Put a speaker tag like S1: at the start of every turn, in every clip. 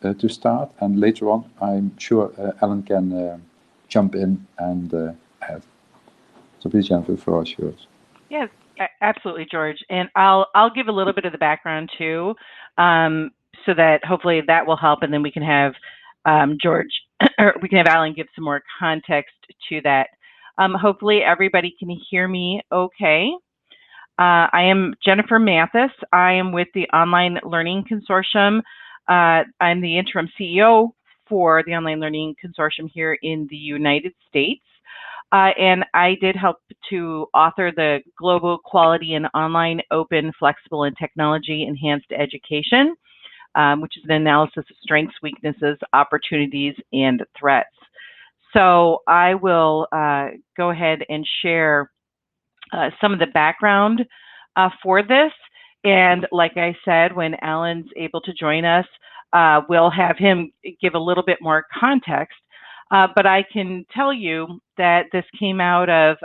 S1: to start, and later on, I'm sure Alan can jump in and add. So please, Jennifer, the floor is yours.
S2: Yes, absolutely, George. And I'll give a little bit of the background too, so that hopefully that will help, and then we can have George, or we can have Alan give some more context to that. Hopefully everybody can hear me okay. I am Jennifer Mathis. I am with the Online Learning Consortium. I'm the interim CEO for the Online Learning Consortium here in the United States. And I did help to author the Global Quality in Online Open, Flexible, and Technology Enhanced Education, which is an analysis of strengths, weaknesses, opportunities, and threats. So I will go ahead and share some of the background for this. And like I said, when Alan's able to join us, we'll have him give a little bit more context. But I can tell you that this came out of,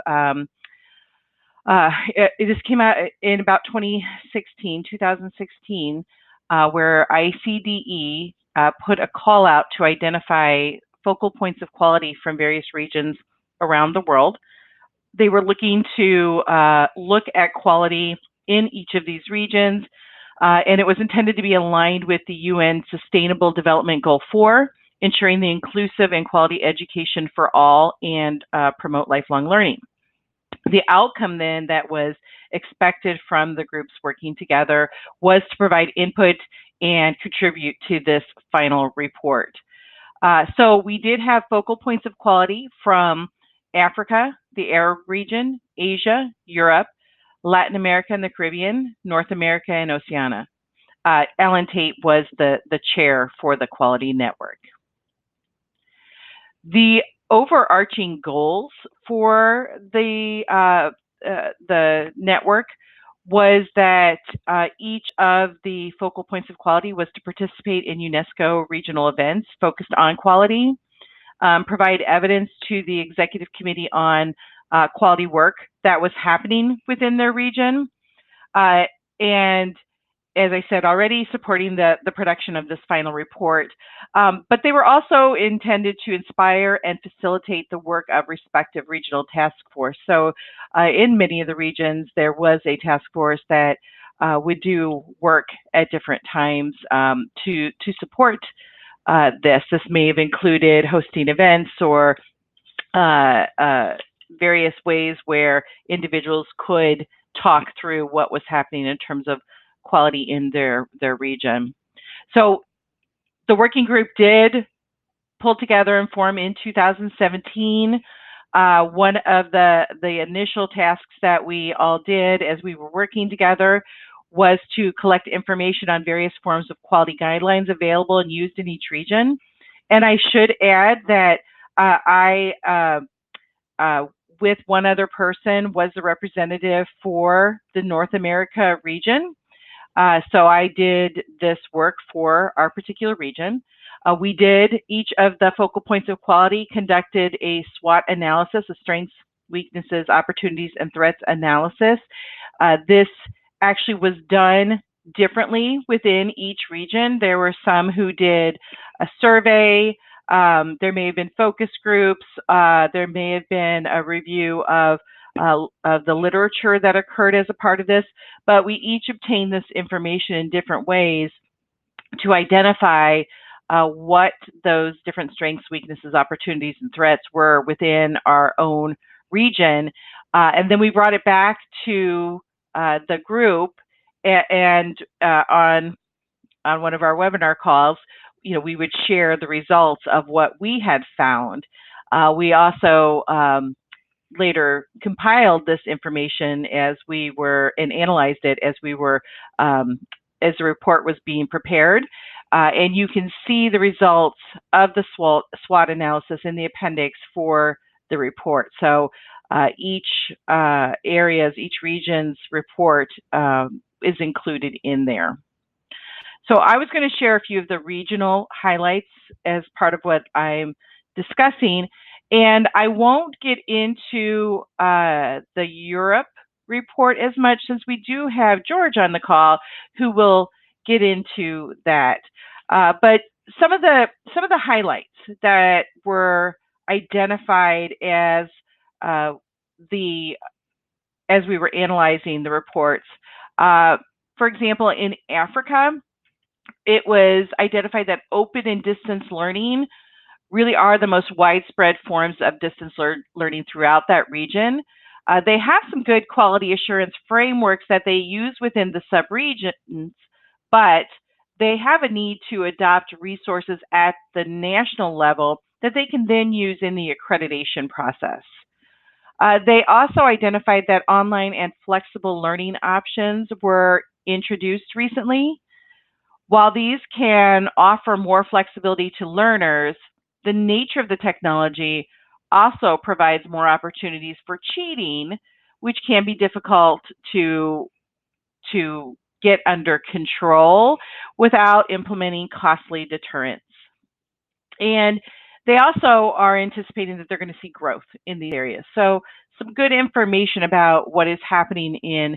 S2: this came out in about 2016, where ICDE put a call out to identify focal points of quality from various regions around the world. They were looking to look at quality in each of these regions, and it was intended to be aligned with the UN Sustainable Development Goal 4, ensuring the inclusive and quality education for all and promote lifelong learning. The outcome then that was expected from the groups working together was to provide input and contribute to this final report. So we did have focal points of quality from Africa, the Arab region, Asia, Europe, Latin America and the Caribbean, North America, and Oceania. Alan Tait was the chair for the Quality Network. The overarching goals for the network was that each of the focal points of quality was to participate in UNESCO regional events focused on quality, provide evidence to the executive committee on quality work that was happening within their region, and as I said already, supporting the production of this final report. But they were also intended to inspire and facilitate the work of respective regional task force. So in many of the regions, there was a task force that would do work at different times to support this. This may have included hosting events or various ways where individuals could talk through what was happening in terms of quality in their region. So the working group did pull together and form in 2017. One of the initial tasks that we all did as we were working together was to collect information on various forms of quality guidelines available and used in each region. And I should add that with one other person, was the representative for the North America region. So I did this work for our particular region. We did, each of the focal points of quality conducted a SWOT analysis, a strengths, weaknesses, opportunities, and threats analysis. This actually was done differently within each region. There were some who did a survey. There may have been focus groups. There may have been a review of the literature that occurred as a part of this, but we each obtained this information in different ways to identify what those different strengths, weaknesses, opportunities, and threats were within our own region. And then we brought it back to the group, and on one of our webinar calls, we would share the results of what we had found. We also later compiled this information as we were, and analyzed it as we were, as the report was being prepared. And you can see the results of the SWOT analysis in the appendix for the report. So each region's report is included in there. So I was going to share a few of the regional highlights as part of what I'm discussing. And I won't get into the Europe report as much, since we do have George on the call who will get into that. But some of the highlights that were identified as as we were analyzing the reports. For example, in Africa, it was identified that open and distance learning really are the most widespread forms of distance learning throughout that region. They have some good quality assurance frameworks that they use within the subregions, but they have a need to adopt resources at the national level that they can then use in the accreditation process. They also identified that online and flexible learning options were introduced recently. While these can offer more flexibility to learners, the nature of the technology also provides more opportunities for cheating, which can be difficult to get under control without implementing costly deterrents. And they also are anticipating that they're going to see growth in these areas. So some good information about what is happening in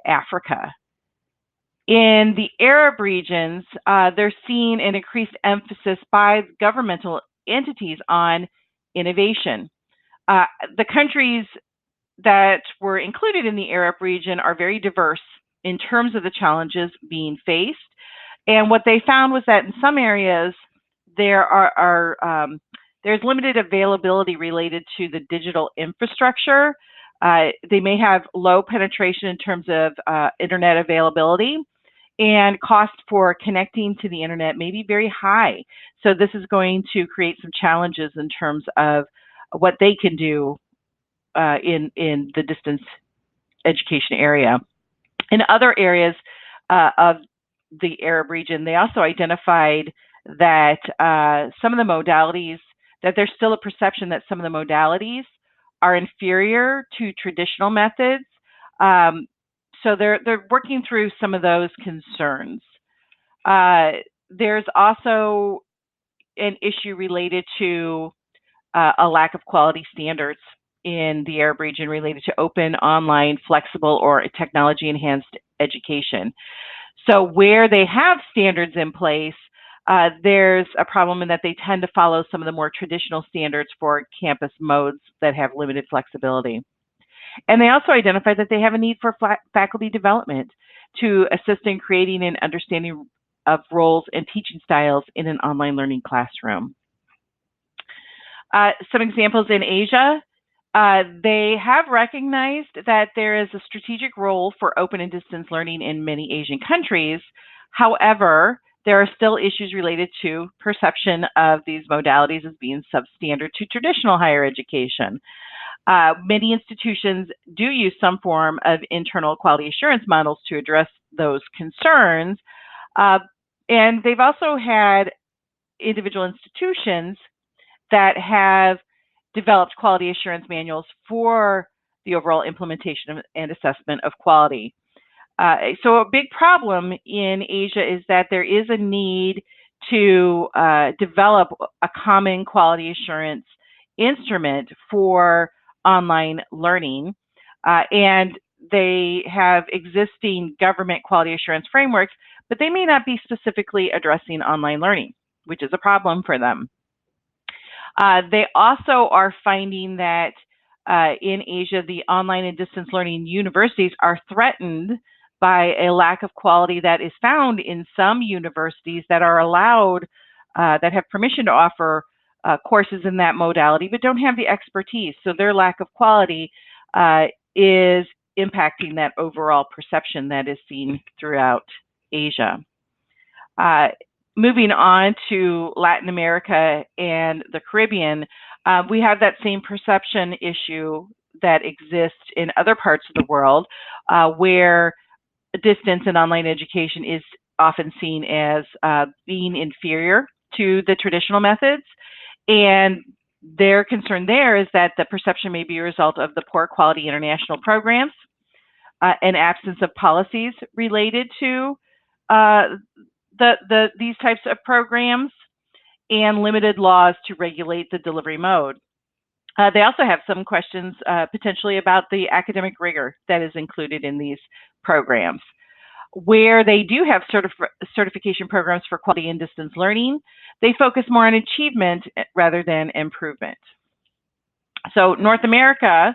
S2: Africa. In the Arab regions, they're seeing an increased emphasis by governmental entities on innovation. The countries that were included in the Arab region are very diverse in terms of the challenges being faced. And what they found was that in some areas, there's limited availability related to the digital infrastructure. They may have low penetration in terms of internet availability, and cost for connecting to the internet may be very high. So this is going to create some challenges in terms of what they can do in the distance education area. In other areas of the Arab region, they also identified that some of the modalities, that there's still a perception that some of the modalities are inferior to traditional methods. So they're working through some of those concerns. There's also an issue related to a lack of quality standards in the Arab region related to open, online, flexible, or technology-enhanced education. So where they have standards in place, there's a problem in that they tend to follow some of the more traditional standards for campus modes that have limited flexibility. And they also identified that they have a need for faculty development to assist in creating an understanding of roles and teaching styles in an online learning classroom. Some examples in Asia, they have recognized that there is a strategic role for open and distance learning in many Asian countries. However, there are still issues related to perception of these modalities as being substandard to traditional higher education. Many institutions do use some form of internal quality assurance models to address those concerns. And they've also had individual institutions that have developed quality assurance manuals for the overall implementation and assessment of quality. So a big problem in Asia is that there is a need to develop a common quality assurance instrument for online learning, and they have existing government quality assurance frameworks, but they may not be specifically addressing online learning, which is a problem for them. They also are finding that in Asia, the online and distance learning universities are threatened by a lack of quality that is found in some universities that are allowed, that have permission to offer courses in that modality, but don't have the expertise. So their lack of quality is impacting that overall perception that is seen throughout Asia. Moving on to Latin America and the Caribbean, we have that same perception issue that exists in other parts of the world, where distance and online education is often seen as being inferior to the traditional methods. And their concern there is that the perception may be a result of the poor quality international programs, an absence of policies related to these types of programs, and limited laws to regulate the delivery mode. They also have some questions potentially about the academic rigor that is included in these programs. Where they do have certification programs for quality and distance learning, they focus more on achievement rather than improvement. So North America,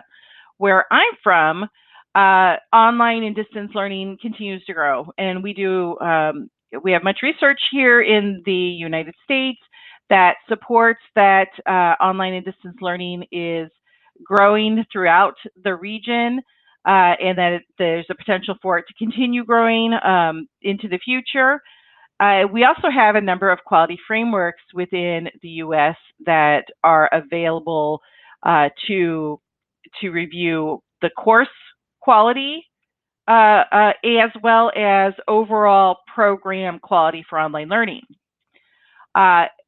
S2: where I'm from, online and distance learning continues to grow. And we have much research here in the United States that supports that online and distance learning is growing throughout the region, and that there's a potential for it to continue growing into the future. We also have a number of quality frameworks within the U.S. that are available to review the course quality as well as overall program quality for online learning.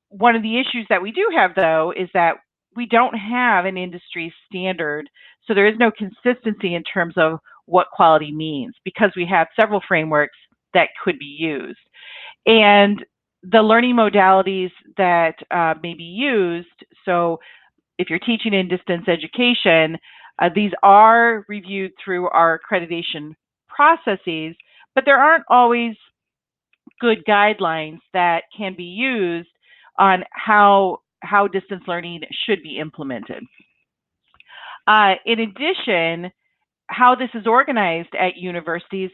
S2: One of the issues that we do have, though, is that we don't have an industry standard, so there is no consistency in terms of what quality means, because we have several frameworks that could be used. And the learning modalities that may be used, so if you're teaching in distance education, these are reviewed through our accreditation processes, but there aren't always good guidelines that can be used on how distance learning should be implemented. In addition, how this is organized at universities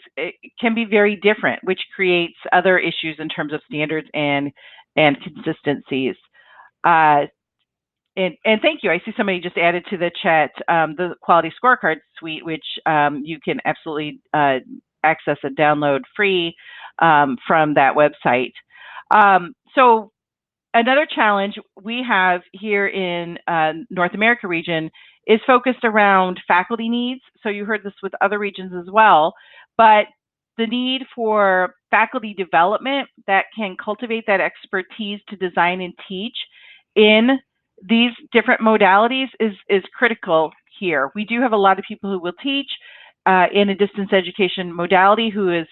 S2: can be very different, which creates other issues in terms of standards and consistencies. And thank you. I see somebody just added to the chat the quality scorecard suite, which you can absolutely access and download free from that website. So another challenge we have here in North America region is focused around faculty needs. So you heard this with other regions as well, but the need for faculty development that can cultivate that expertise to design and teach in these different modalities is critical here. We do have a lot of people who will teach in a distance education modality who is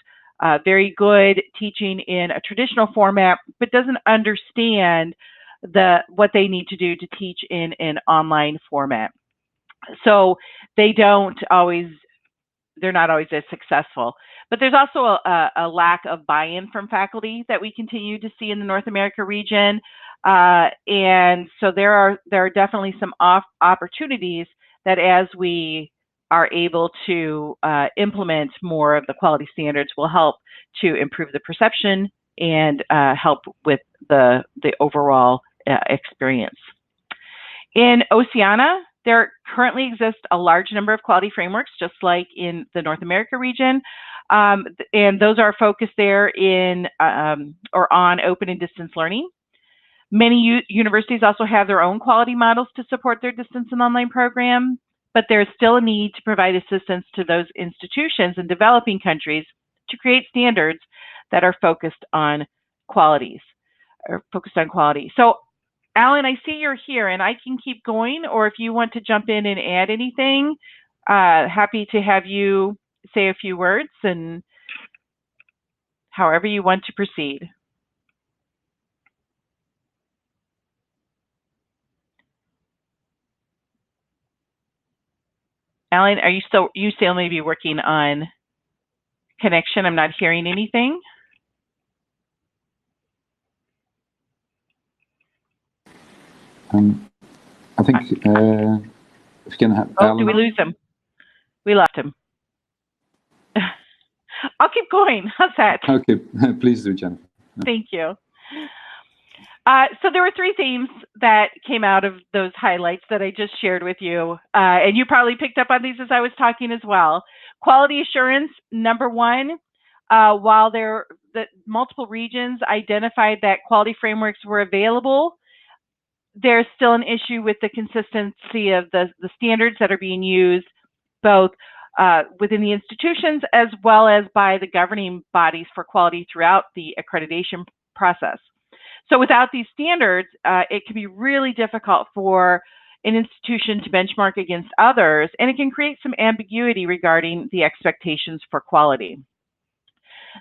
S2: very good teaching in a traditional format, but doesn't understand what they need to do to teach in an online format. So they're not always as successful. But there's also a lack of buy-in from faculty that we continue to see in the North America region. And so there are definitely some opportunities that as we are able to implement more of the quality standards will help to improve the perception and help with the overall experience. In Oceania, there currently exists a large number of quality frameworks, just like in the North America region, and those are focused there in or on open and distance learning. Many universities also have their own quality models to support their distance and online program, but there's still a need to provide assistance to those institutions in developing countries to create standards that are focused on quality. So, Alan, I see you're here, and I can keep going, or if you want to jump in and add anything, happy to have you say a few words, and however you want to proceed. Alan, are you still maybe working on connection? I'm not hearing anything.
S1: I think if you can have Alan.
S2: Did we lose him? We lost him. I'll keep going. How's that?
S1: Okay, please do, Jennifer.
S2: Thank you. So there were three themes that came out of those highlights that I just shared with you. And you probably picked up on these as I was talking as well. Quality assurance, number one, while the multiple regions identified that quality frameworks were available, there's still an issue with the consistency of the standards that are being used, both within the institutions as well as by the governing bodies for quality throughout the accreditation process. So without these standards, it can be really difficult for an institution to benchmark against others, and it can create some ambiguity regarding the expectations for quality.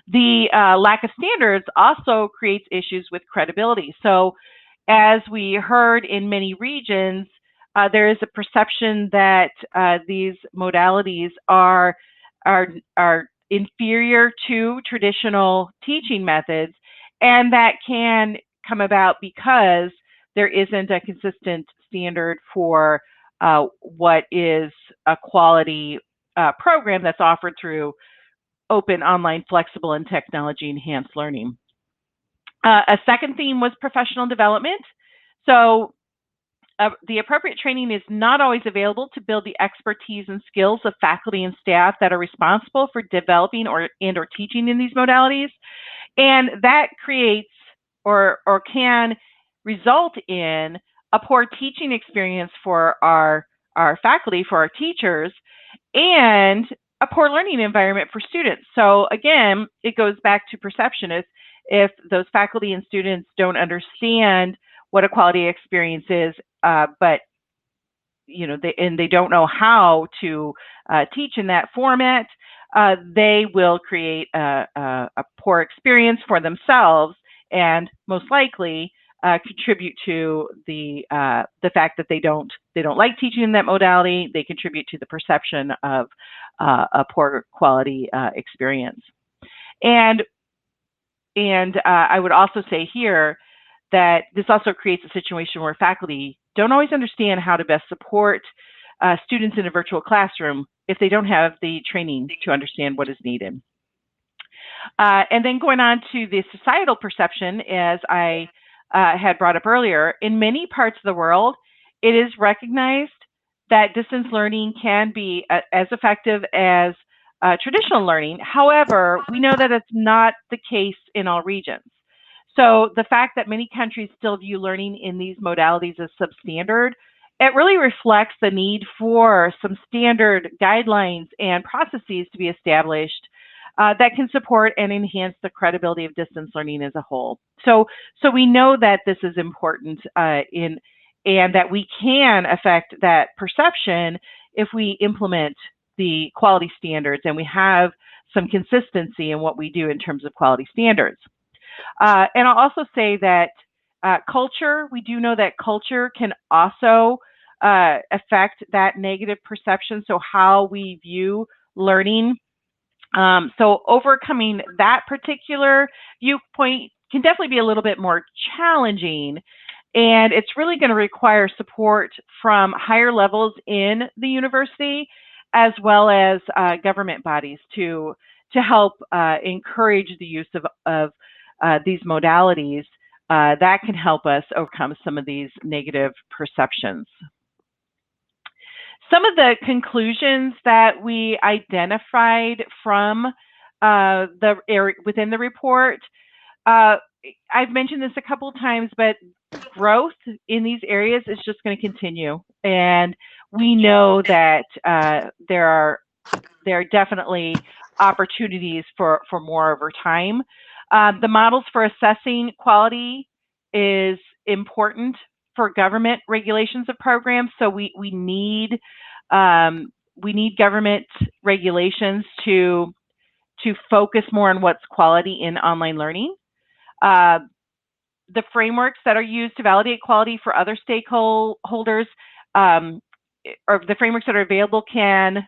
S2: The lack of standards also creates issues with credibility. So as we heard in many regions, there is a perception that these modalities are inferior to traditional teaching methods, and that can come about because there isn't a consistent standard for what is a quality program that's offered through open, online, flexible, and technology-enhanced learning. A second theme was professional development. So the appropriate training is not always available to build the expertise and skills of faculty and staff that are responsible for developing or teaching in these modalities. And that creates or can result in a poor teaching experience for our faculty, for our teachers, and a poor learning environment for students. So again, it goes back to perception. If those faculty and students don't understand what a quality experience is, but they don't know how to teach in that format, they will create a poor experience for themselves, and most likely contribute to the fact that they don't like teaching in that modality. They contribute to the perception of a poor quality experience. And I would also say here that this also creates a situation where faculty don't always understand how to best support students in a virtual classroom if they don't have the training to understand what is needed. And then going on to the societal perception, as I had brought up earlier, in many parts of the world, it is recognized that distance learning can be as effective as traditional learning. However, we know that it's not the case in all regions. So the fact that many countries still view learning in these modalities as substandard, it really reflects the need for some standard guidelines and processes to be established that can support and enhance the credibility of distance learning as a whole. So we know that this is important and that we can affect that perception if we implement the quality standards and we have some consistency in what we do in terms of quality standards. And I'll also say that culture, we do know that culture can also affect that negative perception, so how we view learning. So overcoming that particular viewpoint can definitely be a little bit more challenging, and it's really going to require support from higher levels in the university as well as government bodies to help encourage the use of these modalities that can help us overcome some of these negative perceptions. Some of the conclusions that we identified from within the report, I've mentioned this a couple of times, but growth in these areas is just going to continue, and we know that there are definitely opportunities for more over time. The models for assessing quality is important for government regulations of programs, so we need government regulations to focus more on what's quality in online learning. The frameworks that are used to validate quality for other stakeholders, or the frameworks that are available can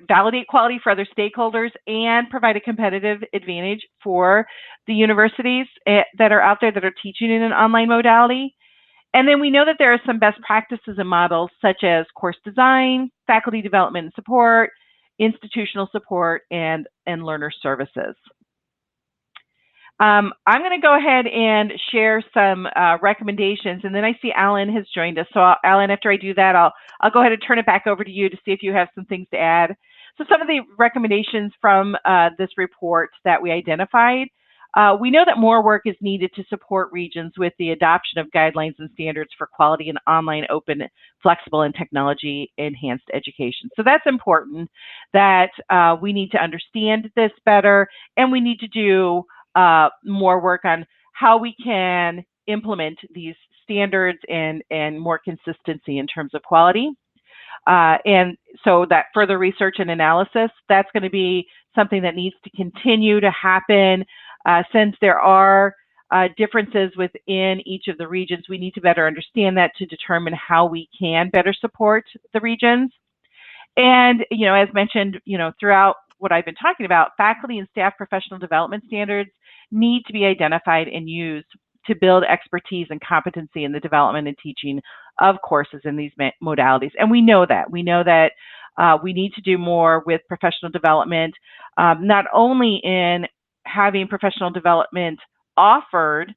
S2: validate quality for other stakeholders and provide a competitive advantage for the universities that are out there that are teaching in an online modality. And then we know that there are some best practices and models such as course design, faculty development and support, institutional support, and learner services. I'm going to go ahead and share some recommendations, and then I see Alan has joined us. So Alan, after I do that, I'll go ahead and turn it back over to you to see if you have some things to add. So some of the recommendations from this report that we identified, we know that more work is needed to support regions with the adoption of guidelines and standards for quality in online, open, flexible, and technology-enhanced education. So that's important, that we need to understand this better, and we need to do more work on how we can implement these standards and more consistency in terms of quality. And so that further research and analysis, that's going to be something that needs to continue to happen. Since there are differences within each of the regions, we need to better understand that to determine how we can better support the regions. And, as mentioned, throughout what I've been talking about, faculty and staff professional development standards need to be identified and used to build expertise and competency in the development and teaching of courses in these modalities. And we know that. We know that we need to do more with professional development, not only in having professional development offered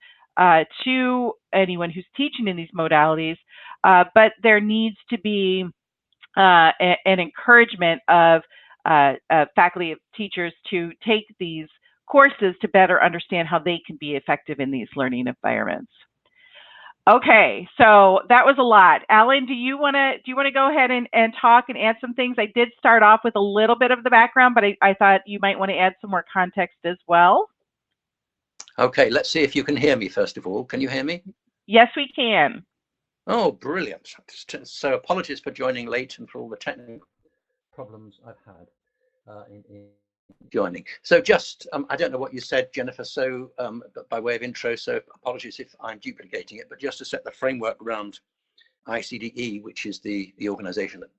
S2: to anyone who's teaching in these modalities, but there needs to be an encouragement of faculty of teachers to take these courses to better understand how they can be effective in these learning environments. Okay, so that was a lot. Alan, do you want to go ahead and talk and add some things? I did start off with a little bit of the background, but I thought you might want to add some more context as well.
S3: Okay, let's see if you can hear me first of all. Can you hear me?
S2: Yes, we can.
S3: Oh, brilliant. So apologies for joining late and for all the technical problems I've had in joining. So just, I don't know what you said, Jennifer, so by way of intro, so apologies if I'm duplicating it, but just to set the framework around ICDE, which is the organization that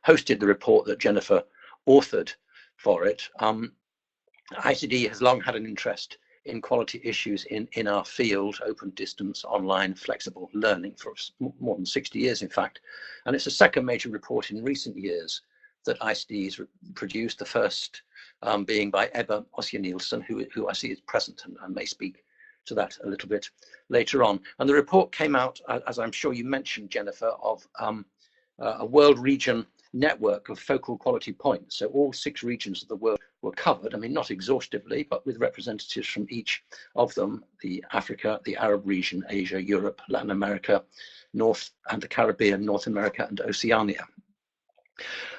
S3: hosted the report that Jennifer authored for it. ICDE has long had an interest in quality issues in our field, open distance, online, flexible learning for more than 60 years, in fact. And it's the second major report in recent years that ICDE has produced, the first being by Ebba Ossia-Nielsen, who I see is present and may speak to that a little bit later on. And the report came out, as I'm sure you mentioned, Jennifer, of a world region network of focal quality points. So all 6 regions of the world were covered. I mean, not exhaustively, but with representatives from each of them: the Africa, the Arab region, Asia, Europe, Latin America, North and the Caribbean, North America, and Oceania.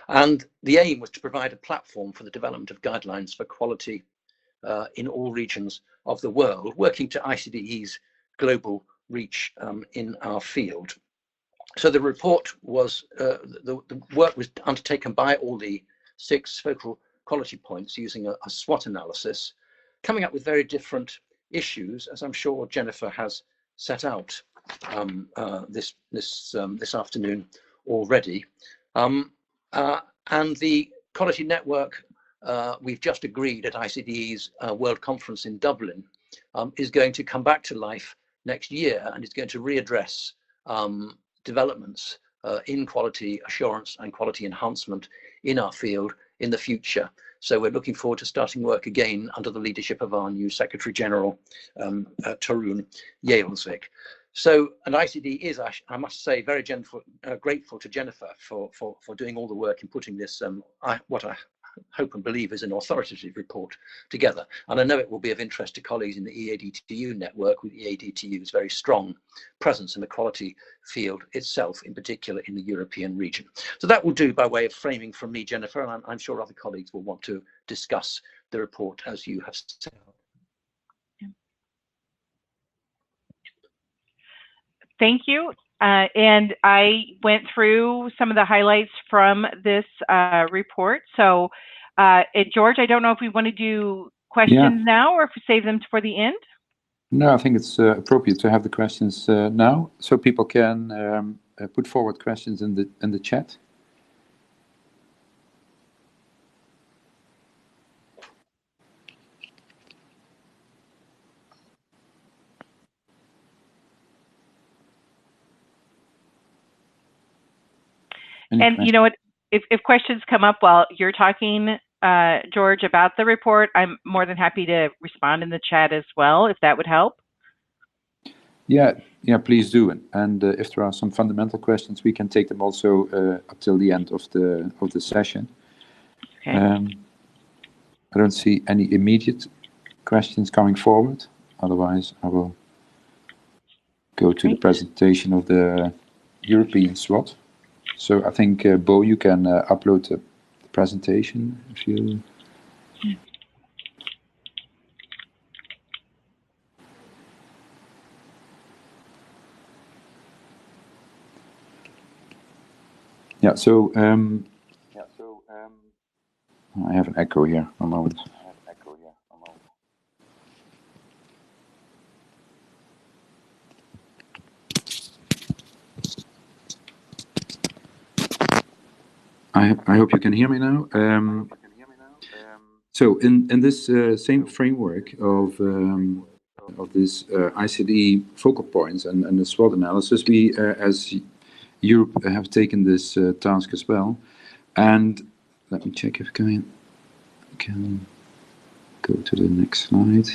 S3: And the aim was to provide a platform for the development of guidelines for quality in all regions of the world, working to ICDE's global reach in our field. So the report was, the work was undertaken by all the 6 focal quality points using a SWOT analysis, coming up with very different issues, as I'm sure Jennifer has set out this afternoon already. And the quality network we've just agreed at ICDE's World Conference in Dublin is going to come back to life next year, and it's going to readdress developments in quality assurance and quality enhancement in our field in the future. So we're looking forward to starting work again under the leadership of our new Secretary General, Torun Jælsvik. So, and ICDE is, I must say, very grateful to Jennifer for doing all the work in putting this, what I hope and believe is an authoritative report together. And I know it will be of interest to colleagues in the EADTU network, with EADTU's very strong presence in the quality field itself, in particular in the European region. So that will do by way of framing from me, Jennifer, and I'm sure other colleagues will want to discuss the report as you have set out.
S2: Thank you. And I went through some of the highlights from this report. So, George, I don't know if we want to do questions now or if we save them for the end.
S1: No, I think it's appropriate to have the questions now, so people can put forward questions in the chat.
S2: And you know what, if questions come up while you're talking, George, about the report, I'm more than happy to respond in the chat as well, if that would help. Yeah, please do. And if there are some fundamental questions, we can take them also up till the end of the session. Okay. I don't see any immediate questions coming forward. Otherwise, I will go to the presentation of the European SWOT. So I think, Bo, you can upload the presentation if you... Yeah, so I have an echo here. A moment. I hope you can hear me now.
S1: So in this same framework of this ICDE focal points and the SWOT analysis, we as Europe have taken this task as well. And let me check if I can go to the next slide.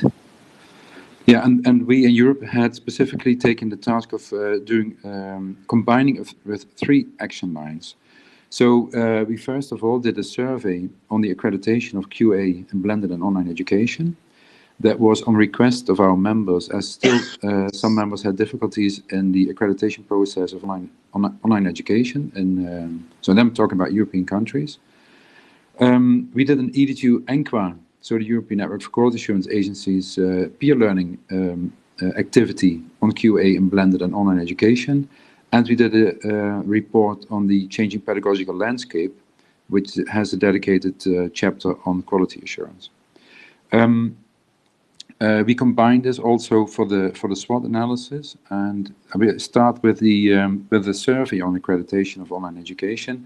S1: Yeah, and we in Europe had specifically taken the task of combining with 3 action lines. So we first of all did a survey on the accreditation of QA in blended and online education. That was on request of our members, as still some members had difficulties in the accreditation process of online education. So then I'm talking about European countries. We did an EADTU ENQA, so the European Network for Quality Assurance Agencies, peer learning activity on QA in blended and online education. And we did a report on the changing pedagogical landscape, which has a dedicated chapter on quality assurance. We combined this also for the SWOT analysis, and we start with the survey on accreditation of online education.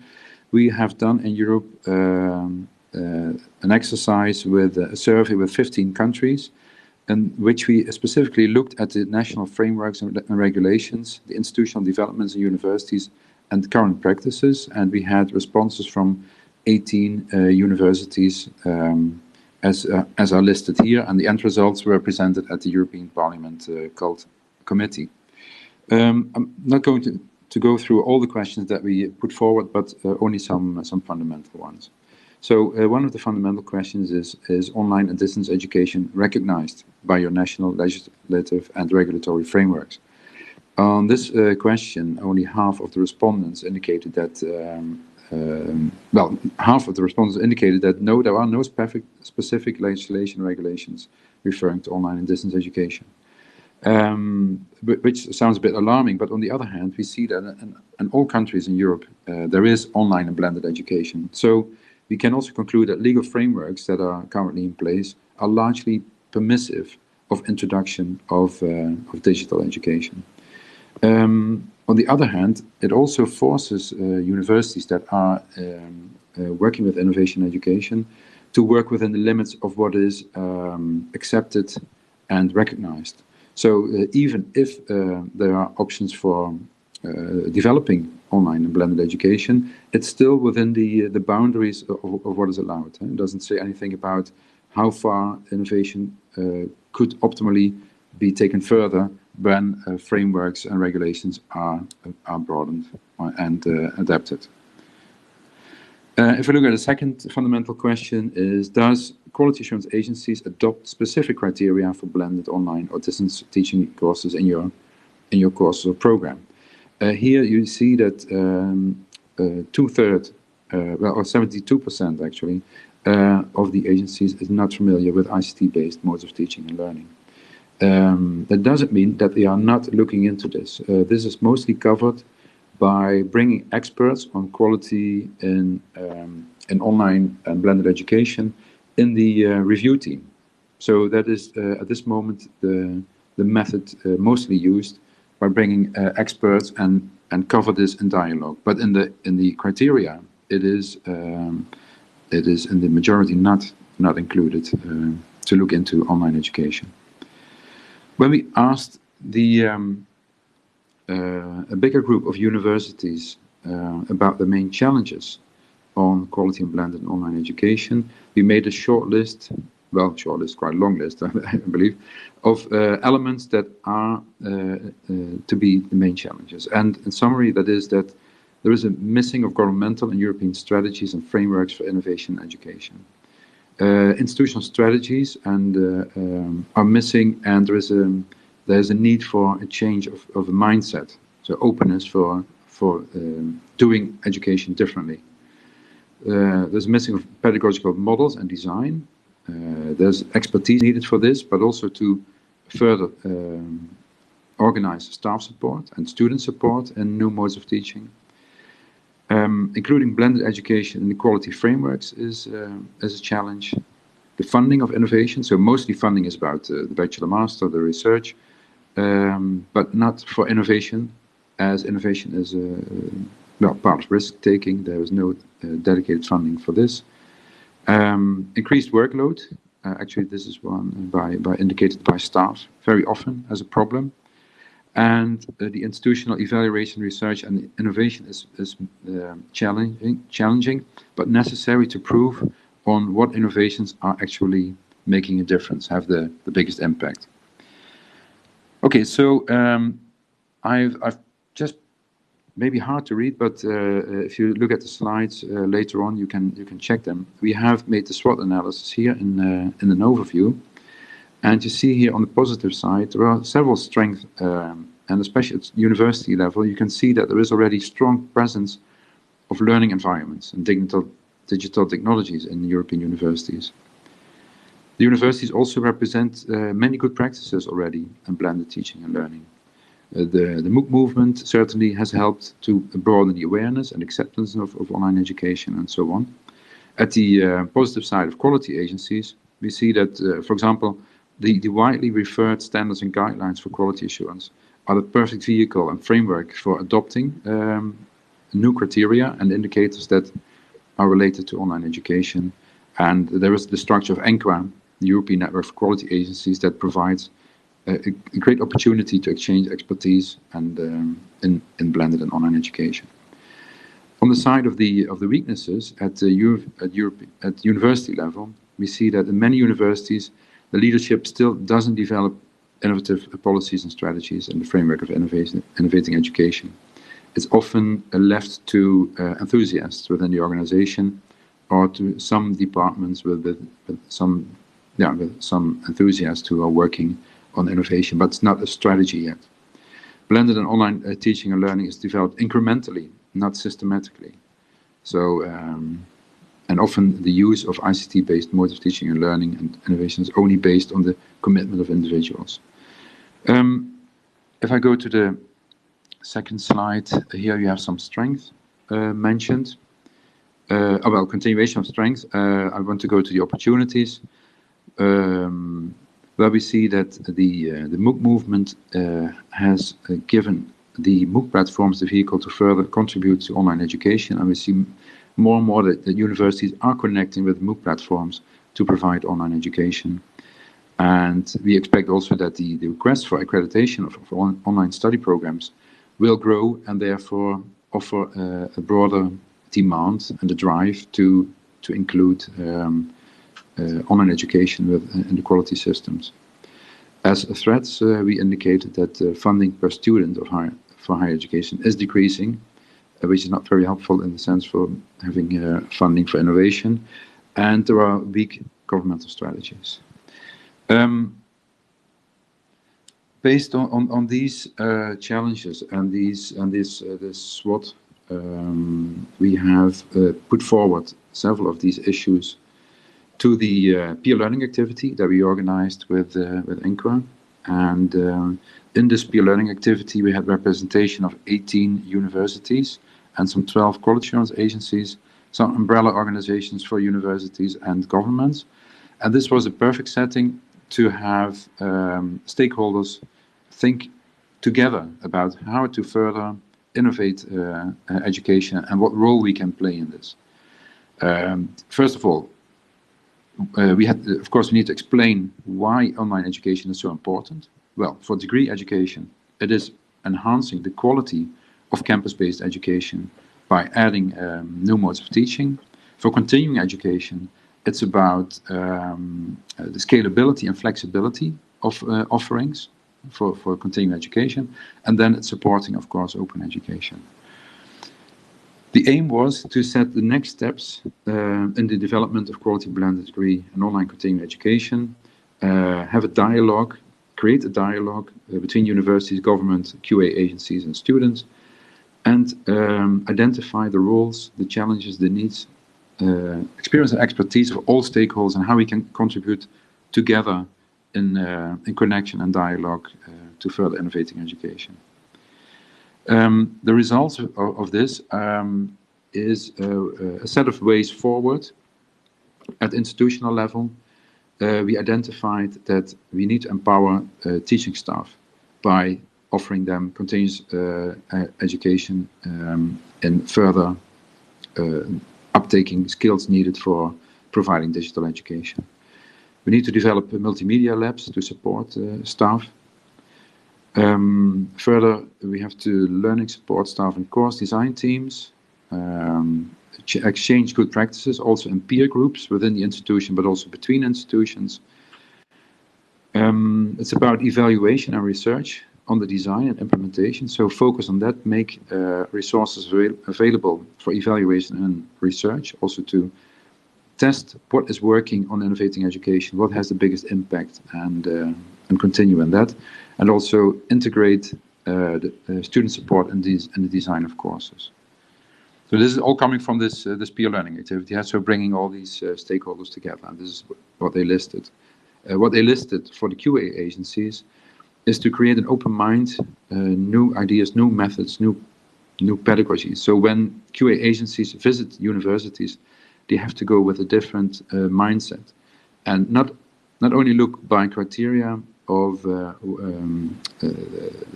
S1: We have done in Europe an exercise with a survey with 15 countries, in which we specifically looked at the national frameworks and regulations, the institutional developments in universities, and current practices. And we had responses from 18 universities, as are listed here, and the end results were presented at the European Parliament Cult Committee. I'm not going to go through all the questions that we put forward, but only some fundamental ones. So one of the fundamental questions is online and distance education recognized by your national legislative and regulatory frameworks? On this question, only half of the respondents indicated that half of the respondents indicated that no, there are no specific legislation regulations referring to online and distance education, which sounds a bit alarming. But on the other hand, we see that in all countries in Europe, there is online and blended education. So we can also conclude that legal frameworks that are currently in place are largely permissive of introduction of digital education. On the other hand, it also forces universities that are working with innovation education to work within the limits of what is accepted and recognized. So even if there are options for developing online and blended education, it's still within the boundaries of what is allowed. It doesn't say anything about how far innovation could optimally be taken further when frameworks and regulations are broadened and adapted. If we look at the second fundamental question is, does quality assurance agencies adopt specific criteria for blended online or distance teaching courses in your courses or program? Here you see that 2/3, or 72% actually, of the agencies is not familiar with ICT-based modes of teaching and learning. That doesn't mean that they are not looking into this. This is mostly covered by bringing experts on quality in online and blended education in the review team. So that is at this moment the method mostly used, by bringing experts and cover this in dialogue. But in the criteria, it is in the majority not included to look into online education. When we asked a bigger group of universities about the main challenges on quality and blended online education, we made a short list, quite a long list, I believe, of elements that are to be the main challenges. And in summary, that is that there is a missing of governmental and European strategies and frameworks for innovation in education. Institutional strategies are missing, and there's a need for a change of a mindset, so openness for doing education differently. There's missing of pedagogical models and design. There's expertise needed for this, but also to further organize staff support and student support in new modes of teaching. Including blended education in the quality frameworks is a challenge. The funding of innovation, so mostly funding is about the bachelor, master, the research, but not for innovation, as innovation is part of risk taking. There is no dedicated funding for this. Increased workload. Actually, this is one indicated by staff very often as a problem. And the institutional evaluation, research, and innovation is challenging, but necessary to prove on what innovations are actually making a difference, have the biggest impact. Okay, so I've just, maybe hard to read, but if you look at the slides later on, you can check them. We have made the SWOT analysis here in an overview, and you see here on the positive side there are several strengths, and especially at university level, you can see that there is already strong presence of learning environments and digital technologies in European universities. The universities also represent many good practices already in blended teaching and learning. The MOOC movement certainly has helped to broaden the awareness and acceptance of online education and so on. At the positive side of quality agencies, we see that, for example, the widely referred standards and guidelines for quality assurance are the perfect vehicle and framework for adopting new criteria and indicators that are related to online education. And there is the structure of ENQA, the European Network for Quality Agencies, that provides a great opportunity to exchange expertise and in blended and online education. On the side of the weaknesses at university level, we see that in many universities the leadership still doesn't develop innovative policies and strategies in the framework of innovating education. It's often left to enthusiasts within the organization or to some departments with some enthusiasts who are working on innovation, but it's not a strategy yet. Blended and online teaching and learning is developed incrementally, not systematically. So, and often the use of ICT-based modes of teaching and learning and innovation is only based on the commitment of individuals. If I go to the second slide, here you have some strengths mentioned. Well, continuation of strengths. I want to go to the opportunities, where we see that the MOOC movement has given the MOOC platforms the vehicle to further contribute to online education, and we see more and more that universities are connecting with MOOC platforms to provide online education. And we expect also that the requests for accreditation of online study programs will grow and therefore offer a broader demand and a drive to include online education in the quality systems. As threats, we indicated that funding per student for higher education is decreasing, which is not very helpful in the sense for having funding for innovation, and there are weak governmental strategies. Based on these challenges and this SWOT, we have put forward several of these issues to the peer learning activity that we organized with ENQA. And in this peer learning activity, we had representation of 18 universities and some 12 quality assurance agencies, some umbrella organizations for universities and governments. And this was a perfect setting to have stakeholders think together about how to further innovate education and what role we can play in this. First of all, we need to explain why online education is so important. Well, for degree education, it is enhancing the quality of campus-based education by adding new modes of teaching. For continuing education, it's about the scalability and flexibility of offerings for continuing education, and then it's supporting, of course, open education. The aim was to set the next steps in the development of quality blended degree and online continuing education, have a dialogue, create a dialogue between universities, government, QA agencies and students, and identify the roles, the challenges, the needs, experience and expertise of all stakeholders and how we can contribute together in connection and dialogue to further innovating education. The results of this is a set of ways forward. At institutional level, we identified that we need to empower teaching staff by offering them continuous education and further uptaking skills needed for providing digital education. We need to develop multimedia labs to support staff. Further, we have to learning support staff and course design teams, exchange good practices, also in peer groups within the institution, but also between institutions. It's about evaluation and research on the design and implementation, so focus on that, make resources available for evaluation and research, also to test what is working on innovating education, what has the biggest impact, and continue in that, and also integrate the student support in the design of courses. So this is all coming from this peer learning activity, so bringing all these stakeholders together, and this is what they listed. What they listed for the QA agencies is to create an open mind, new ideas, new methods, new pedagogies. So when QA agencies visit universities, they have to go with a different mindset, and not only look by criteria of the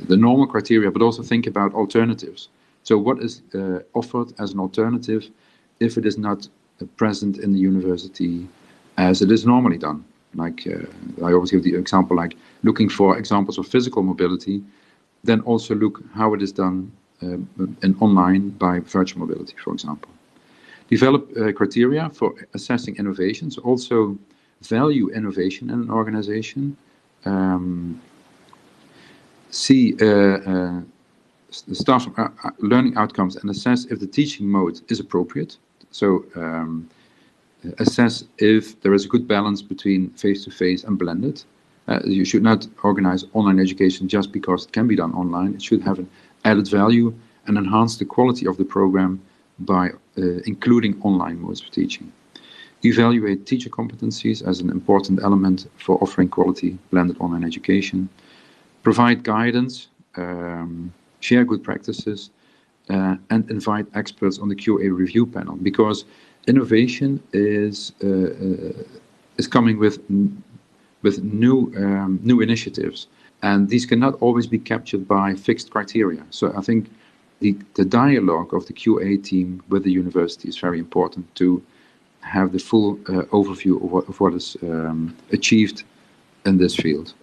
S1: normal criteria, but also think about alternatives. So what is offered as an alternative if it is not present in the university as it is normally done? Like I always give the example, like looking for examples of physical mobility, then also look how it is done in online by virtual mobility, for example. Develop criteria for assessing innovations, also value innovation in an organization. See the staff learning outcomes and assess if the teaching mode is appropriate. So assess if there is a good balance between face-to-face and blended. You should not organize online education just because it can be done online. It should have an added value and enhance the quality of the program by including online modes of teaching. Evaluate teacher competencies as an important element for offering quality blended online education. Provide guidance, share good practices, and invite experts on the QA review panel, because innovation is coming with new initiatives, and these cannot always be captured by fixed criteria. So I think the dialogue of the QA team with the university is very important to have the full overview of what is achieved in this field,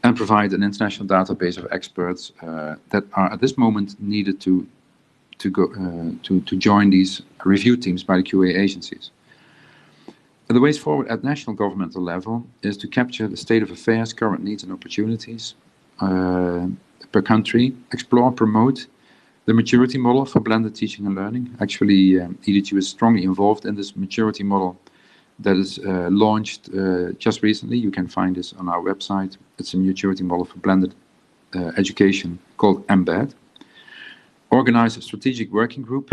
S1: and provide an international database of experts that are at this moment needed to join these review teams by the QA agencies. The ways forward at national governmental level is to capture the state of affairs, current needs and opportunities per country, explore, promote the maturity model for blended teaching and learning. Actually, EADTU is strongly involved in this maturity model that is launched just recently. You can find this on our website. It's a maturity model for blended education called Embed. Organize a strategic working group,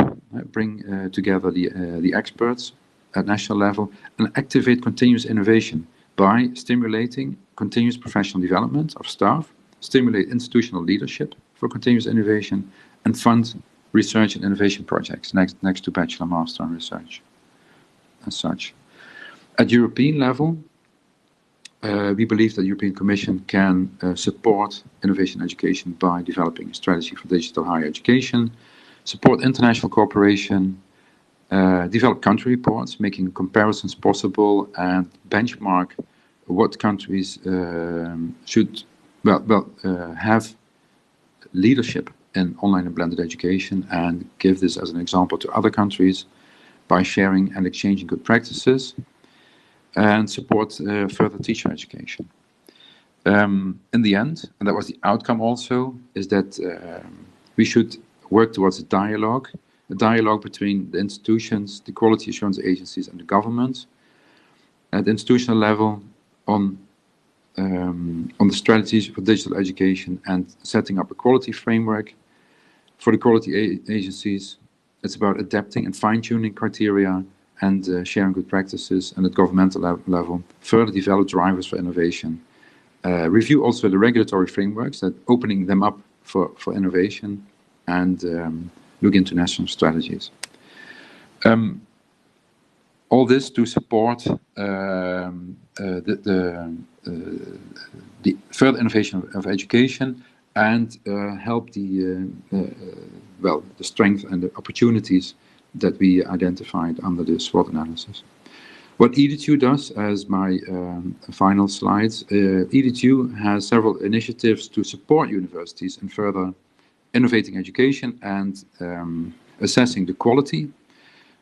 S1: bring together the experts at national level, and activate continuous innovation by stimulating continuous professional development of staff, stimulate institutional leadership for continuous innovation, and fund research and innovation projects next to bachelor, master, and research as such. At European level, we believe that the European Commission can support innovation education by developing a strategy for digital higher education, support international cooperation, develop country reports, making comparisons possible, and benchmark what countries should have leadership in online and blended education, and give this as an example to other countries by sharing and exchanging good practices, and support further teacher education. In the end, and that was the outcome also, is that we should work towards a dialogue between the institutions, the quality assurance agencies, and the governments at the institutional level on the strategies for digital education, and setting up a quality framework for the quality agencies. It's about adapting and fine-tuning criteria and sharing good practices, and at governmental level, further develop drivers for innovation. Review also the regulatory frameworks, that opening them up for innovation, and look into national strategies. All this to support the further innovation of education, and help the strength and the opportunities that we identified under the SWOT analysis. What EADTU does, as my final slides, EADTU has several initiatives to support universities in further innovating education and assessing the quality.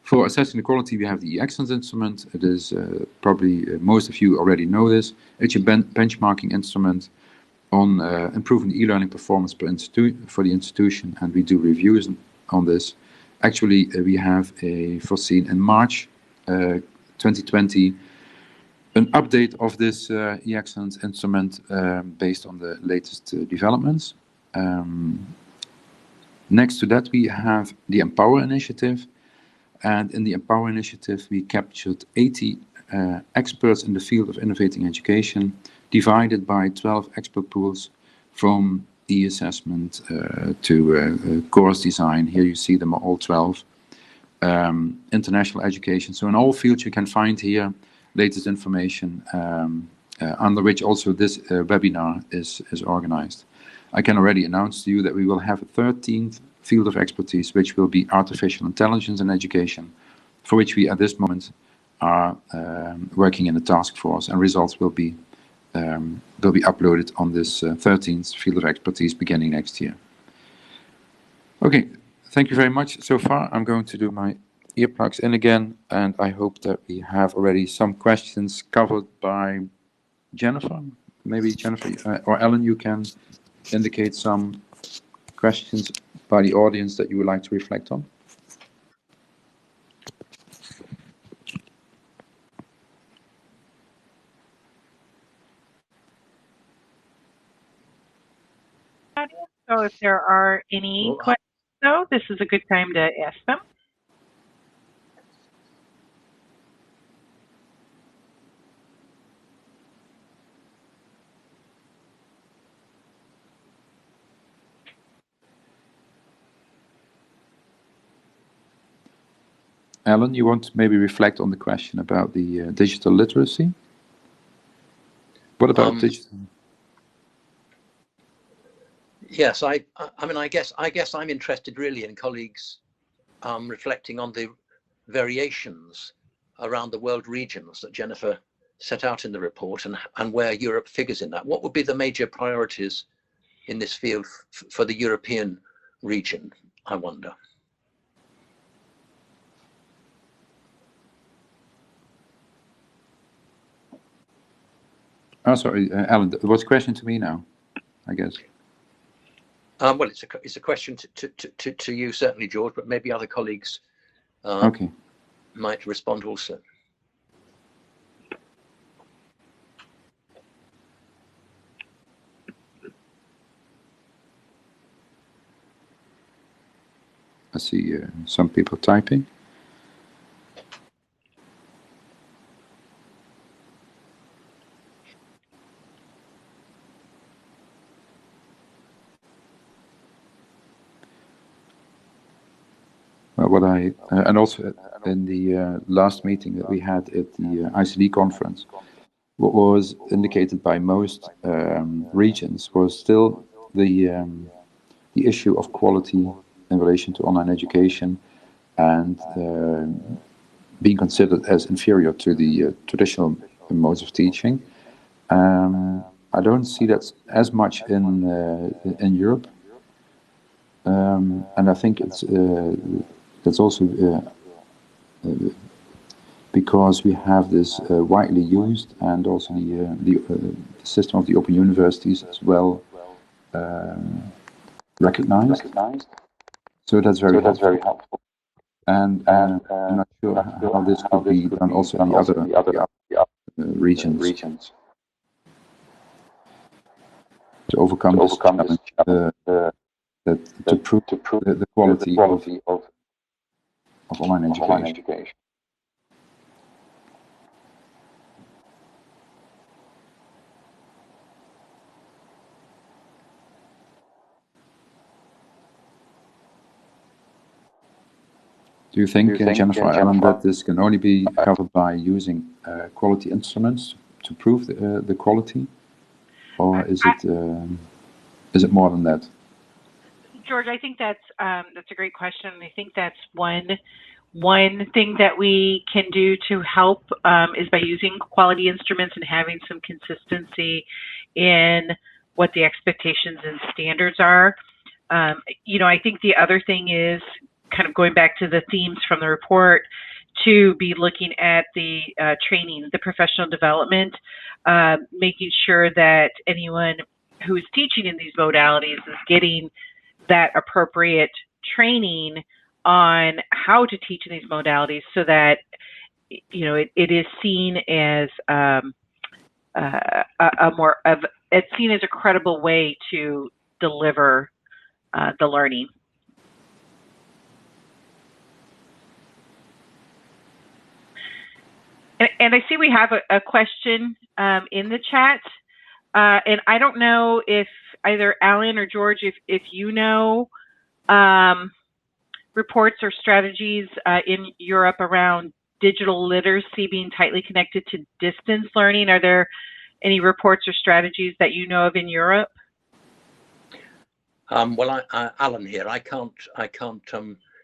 S1: For assessing the quality, we have the excellence instrument. It is probably most of you already know this. It's a benchmarking instrument on improving the e-learning performance for the institution, and we do reviews on this. Actually, we have foreseen in March 2020 an update of this e-excellence instrument based on the latest developments. Next to that, we have the Empower initiative. And in the Empower initiative, we captured 80 experts in the field of innovating education, divided by 12 expert pools from e-assessment to course design. Here you see them all 12. International education. So in all fields you can find here latest information under which also this webinar is organized. I can already announce to you that we will have a 13th field of expertise, which will be artificial intelligence in education, for which we at this moment are working in a task force, and results will be uploaded on this 13th field of expertise beginning next year. Okay, thank you very much so far. I'm going to do my earplugs in again, and I hope that we have already some questions covered by Jennifer. Maybe Jennifer or Ellen, you can indicate some questions by the audience that you would like to reflect on.
S2: So if there are any questions, though, this is a good time to ask them.
S1: Alan, you want to maybe reflect on the question about the digital literacy? What about digital?
S3: Yes, I mean, I guess I'm interested really in colleagues reflecting on the variations around the world regions that Jennifer set out in the report, and where Europe figures in that. What would be the major priorities in this field for the European region, I wonder?
S1: Oh, sorry, Alan, what's the question to me now, I guess?
S3: Well, it's a question to you, certainly, George, but maybe other colleagues
S1: okay,
S3: might respond also.
S1: I see some people typing. What I and also in the last meeting that we had at the ICDE conference, what was indicated by most regions was still the issue of quality in relation to online education, and being considered as inferior to the traditional modes of teaching. I don't see that as much in Europe, and I think that's also because we have this widely used, and also the system of the open universities as well recognized. So that's very helpful. And I'm not sure how this could be done also in the other regions to overcome this challenge, to prove the quality of online education. Do you think, Jennifer, Alan, that this can only be covered by using quality instruments to prove the quality, or is it more than that?
S2: George, I think that's a great question. I think that's one One thing that we can do to help is by using quality instruments and having some consistency in what the expectations and standards are. You know, I think the other thing is kind of going back to the themes from the report, to be looking at the training, the professional development, making sure that anyone who is teaching in these modalities is getting that appropriate training on how to teach in these modalities, so that, you know, it is seen as it's seen as a credible way to deliver the learning. And I see we have a question in the chat, and I don't know if either Alan or George, if you know reports or strategies in Europe around digital literacy being tightly connected to distance learning. Are there any reports or strategies that you know of in Europe?
S3: Well, Alan here. I can't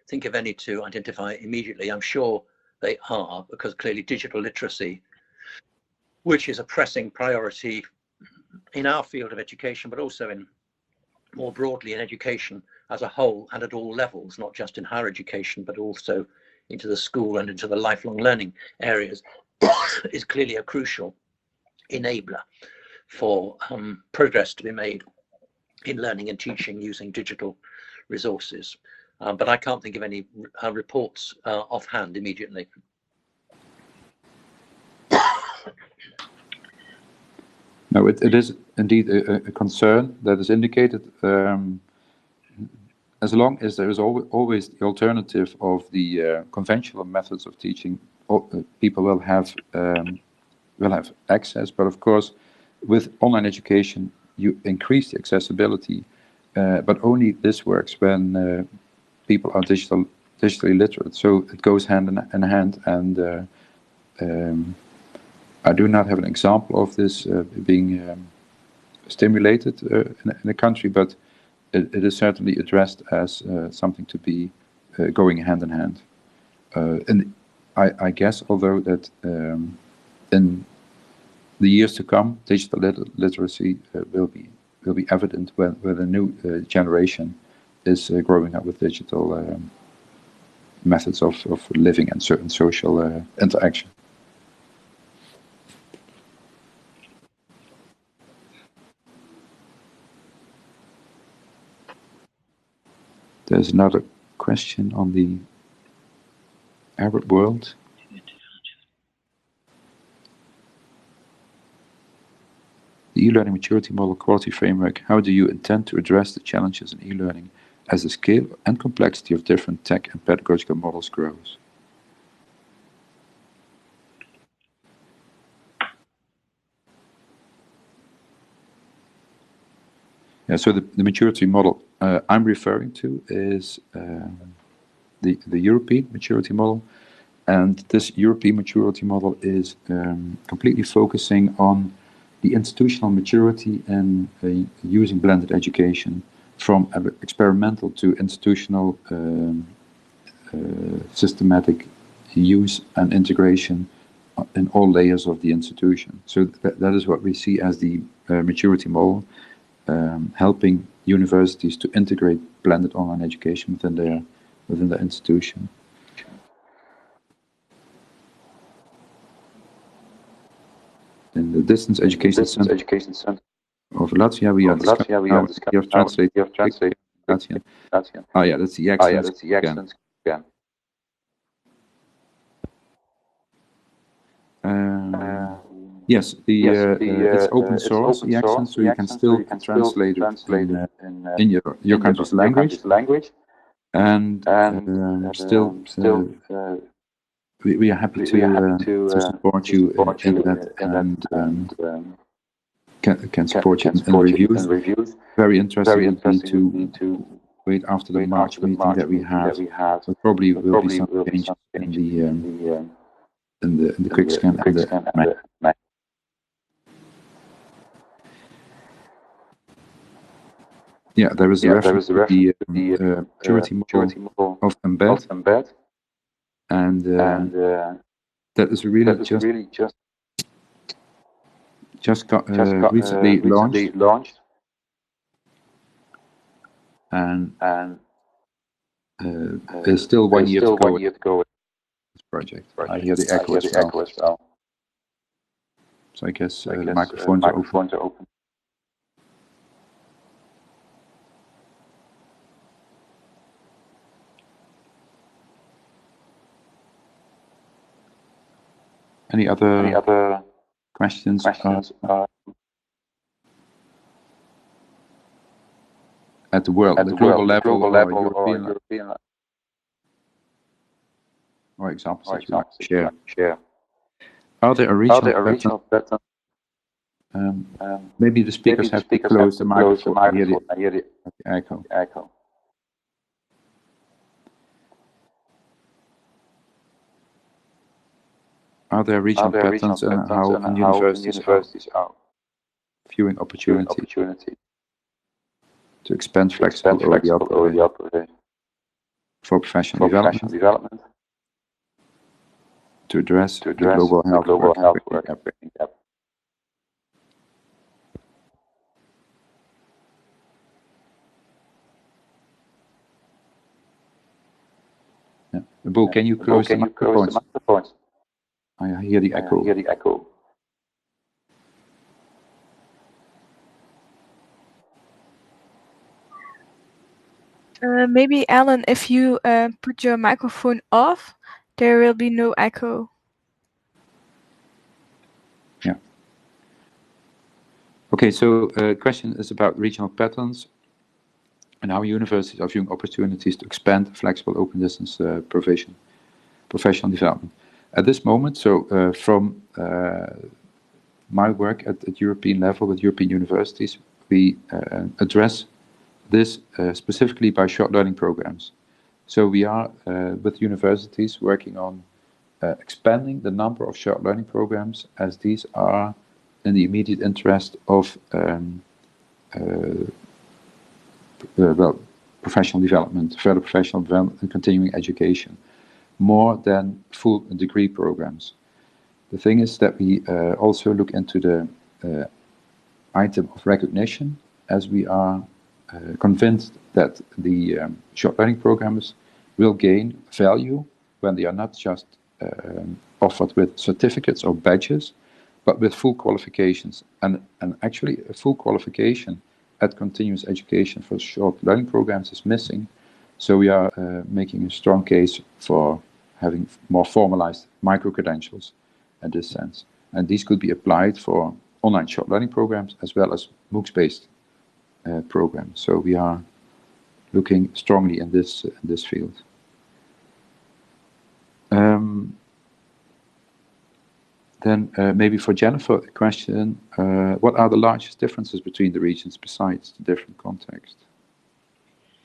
S3: think of any to identify immediately. I'm sure they are, because clearly digital literacy, which is a pressing priority in our field of education, but also in more broadly in education as a whole and at all levels, not just in higher education, but also into the school and into the lifelong learning areas, is clearly a crucial enabler for progress to be made in learning and teaching using digital resources. But I can't think of any reports offhand immediately.
S1: No, it is indeed a concern that is indicated. As long as there is always the alternative of the conventional methods of teaching, people will have access. But of course, with online education, you increase the accessibility. But only this works when people are digitally literate. So it goes hand in hand. And I do not have an example of this being stimulated in a country, but it is certainly addressed as something to be going hand in hand. And I guess, although that in the years to come, digital literacy will be evident when the new generation is growing up with digital methods of living and certain social interaction. There's another question on the Arab world. The e-learning maturity model quality framework, how do you intend to address the challenges in e-learning as the scale and complexity of different tech and pedagogical models grows? Yeah, so the maturity model I'm referring to is the European maturity model, and this European maturity model is completely focusing on the institutional maturity and using blended education, from experimental to institutional systematic use and integration in all layers of the institution. So that is what we see as the maturity model, helping universities to integrate blended online education within their institution. In the distance education center of Latvia, we have translated. Oh yeah, that's the accent again. Yes, it's open source, the accent, so you can still translate it in your country's language. And still, we are happy to support you in that, and can support you in reviews. Very interesting to wait after the March meeting that we have. So probably will be some changes in the quick scan and the map. Yeah, there is a reference to the maturity model of embed. and that is really just got recently launched, and there's still 1 year to go. This project. I hear the echo as well. So I guess the microphones are open. Any other questions? At the global level or European level? Or examples that you like to share? Are there a regional pattern? Maybe the speakers have to close the microphone. I hear the echo. Are there regional patterns and how universities are viewing opportunity to expand flexible OER for professional development to address the global health working gap? Yeah. Bo, can you close the microphones? I hear the echo.
S4: Maybe Alan, if you put your microphone off, there will be no echo.
S1: Yeah. Okay, so question is about regional patterns and how universities are viewing opportunities to expand flexible open distance provision, professional development. At this moment, so from my work at European level with European universities, we address this specifically by short learning programs. So we are with universities working on expanding the number of short learning programs, as these are in the immediate interest of professional development, further professional development and continuing education, more than full degree programs. The thing is that we also look into the item of recognition, as we are convinced that the short learning programs will gain value when they are not just offered with certificates or badges, but with full qualifications. And actually a full qualification at continuous education for short learning programs is missing. So we are making a strong case for having more formalized micro-credentials in this sense. And these could be applied for online short learning programs as well as MOOCs-based programs. So we are looking strongly in this field. Then maybe for Jennifer, a question, what are the largest differences between the regions besides the different context?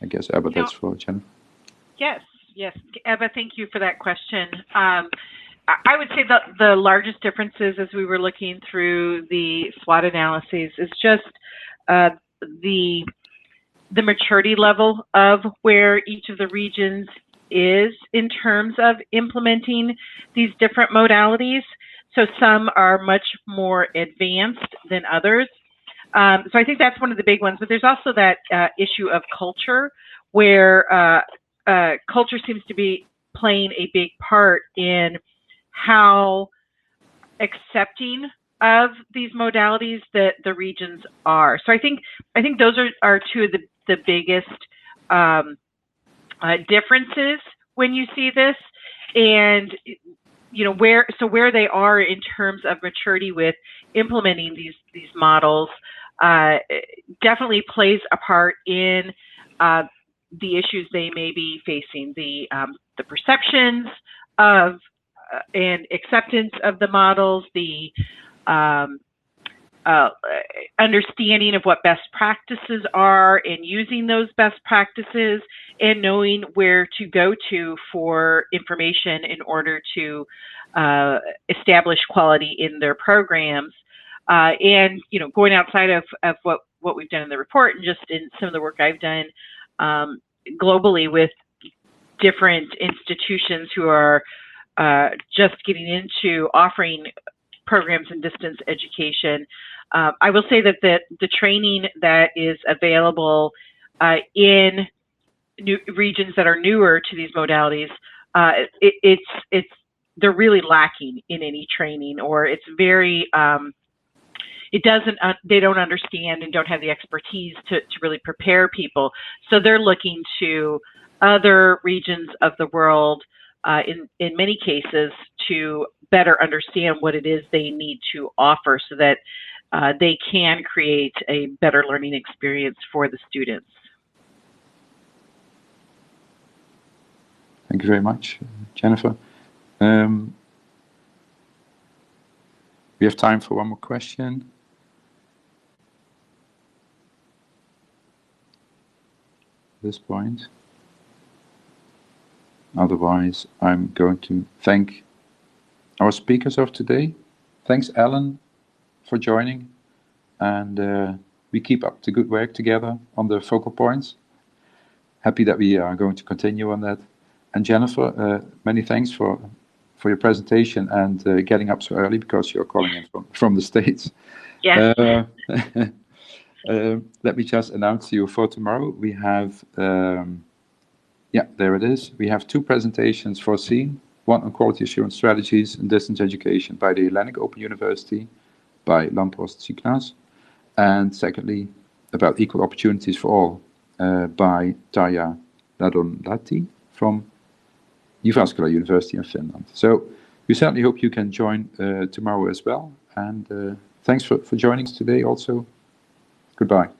S1: I guess, Ebba, that's for Jennifer.
S2: Yes, Ebba, thank you for that question. I would say that the largest differences as we were looking through the SWOT analyses is just the maturity level of where each of the regions is in terms of implementing these different modalities. So some are much more advanced than others. So I think that's one of the big ones, but there's also that issue of culture, where culture seems to be playing a big part in how accepting of these modalities that the regions are. So I think those are two of the biggest differences when you see this, and you know where they are in terms of maturity with implementing these models definitely plays a part in the issues they may be facing, the perceptions of and acceptance of the models, the understanding of what best practices are and using those best practices, and knowing where to go to for information in order to establish quality in their programs. And you know, going outside of what we've done in the report and just in some of the work I've done globally with different institutions who are just getting into offering programs in distance education. I will say that the training that is available in new regions that are newer to these modalities, they're really lacking in any training, or it's very they don't understand and don't have the expertise to really prepare people. So they're looking to other regions of the world in many cases to better understand what it is they need to offer so that they can create a better learning experience for the students.
S1: Thank you very much, Jennifer. We have time for one more question. At this point. Otherwise, I'm going to thank our speakers of today. Thanks, Alan, for joining. And we keep up the good work together on the focal points. Happy that we are going to continue on that. And Jennifer, many thanks for your presentation and getting up so early because you're calling in from the States.
S2: Yes.
S1: Let me just announce to you for tomorrow. We have, yeah, there it is. We have 2 presentations foreseen. One on quality assurance strategies in distance education by the Atlantic Open University, by Lampros Tsiknas. And secondly, about equal opportunities for all by Tarja Ladonlahti from Jyväskylä University in Finland. So we certainly hope you can join tomorrow as well. And thanks for joining us today also. Goodbye.